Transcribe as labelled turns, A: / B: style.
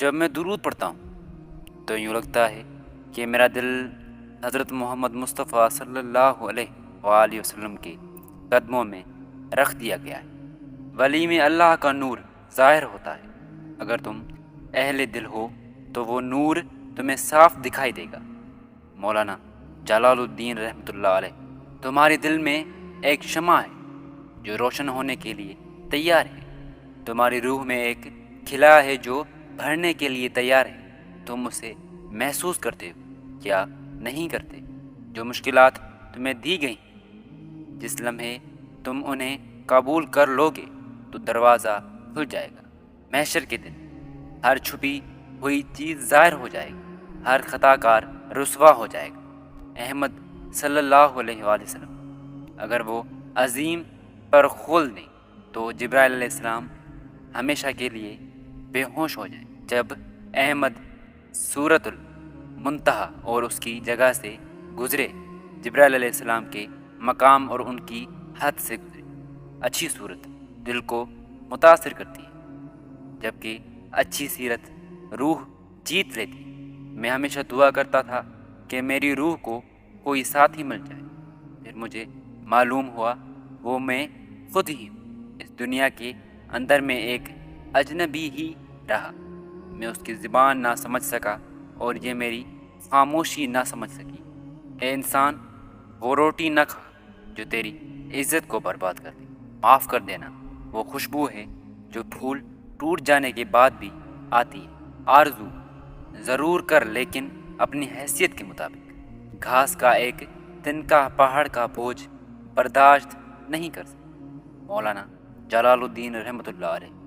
A: جب میں درود پڑھتا ہوں تو یوں لگتا ہے کہ میرا دل حضرت محمد مصطفیٰ صلی اللہ علیہ وآلہ وسلم کے قدموں میں رکھ دیا گیا ہے۔ ولی میں اللہ کا نور ظاہر ہوتا ہے۔ اگر تم اہل دل ہو تو وہ نور تمہیں صاف دکھائی دے گا۔ مولانا جلال الدین رحمۃ اللہ علیہ، تمہارے دل میں ایک شمع ہے جو روشن ہونے کے لیے تیار ہے۔ تمہاری روح میں ایک کھلا ہے جو بھرنے کے لیے تیار ہے۔ تم اسے محسوس کرتے ہو یا نہیں کرتے؟ جو مشکلات تمہیں دی گئیں، جس لمحے تم انہیں قبول کر لوگے تو دروازہ کھل جائے گا۔ محشر کے دن ہر چھپی ہوئی چیز ظاہر ہو جائے گی، ہر خطا کار رسوا ہو جائے گا۔ احمد صلی اللہ علیہ وآلہ وسلم اگر وہ عظیم پر کھول دیں تو جبرائیل علیہ السلام ہمیشہ کے لیے بے ہوش ہو جائیں۔ جب احمد سورۃ المنتہا اور اس کی جگہ سے گزرے، جبرائیل علیہ السلام کے مقام اور ان کی حد سے گزرے۔ اچھی صورت دل کو متاثر کرتی ہے، جبکہ اچھی سیرت روح جیت لیتی ہے۔ میں ہمیشہ دعا کرتا تھا کہ میری روح کو کوئی ساتھی مل جائے، پھر مجھے معلوم ہوا وہ میں خود ہی ہوں۔ اس دنیا کے اندر میں ایک اجنبی ہی رہا۔ میں اس کی زبان نہ سمجھ سکا اور یہ میری خاموشی نہ سمجھ سکی۔ اے انسان، وہ روٹی نہ کھا جو تیری عزت کو برباد کر دے۔ معاف کر دینا وہ خوشبو ہے جو پھول ٹوٹ جانے کے بعد بھی آتی ہے۔ آرزو ضرور کر لیکن اپنی حیثیت کے مطابق۔ گھاس کا ایک تنکا پہاڑ کا بوجھ برداشت نہیں کر سکتا۔ مولانا جلال الدین رحمۃ اللہ علیہ۔